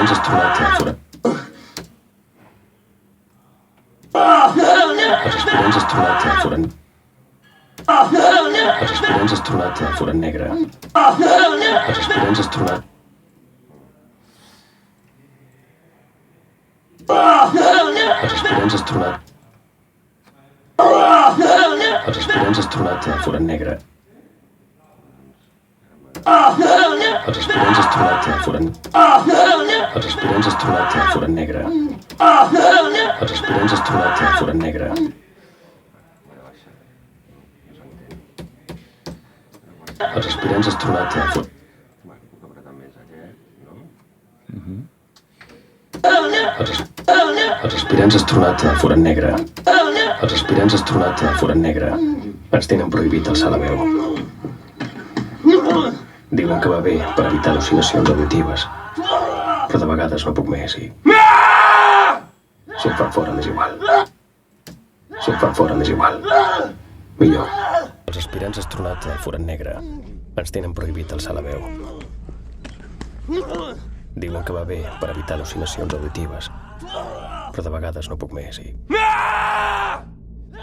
aspirants astronauts han forat. Els aspirants astronauts han forat. Els aspirants astronauts han forat negre. Els aspirants astronauts. Els aspirants astronauts. Els aspirants astronauts han forat negre. Els aspirants astronauts han forat. Els aspirants astronauts han forat negre. Els aspirants astronauts han forat negre. Els aspirants astronauts han forat. Els aspirants astronauts han forat negre. Els aspirants astronauts han forat negre. Ens tenen prohibit alçar la veu. Diuen que va bé per evitar al·lucinacions auditives. Però de vegades no puc més i... Si em fan fora m'és igual. Si em fan fora m'és igual. Millor. Els aspirants astronauts han forat negre. Ens tenen prohibit alçar la veu. Diuen que va bé per evitar al·lucinacions auditives. Però de vegades no puc més i...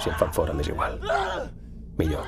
Si em fan fora m'és igual. Millor.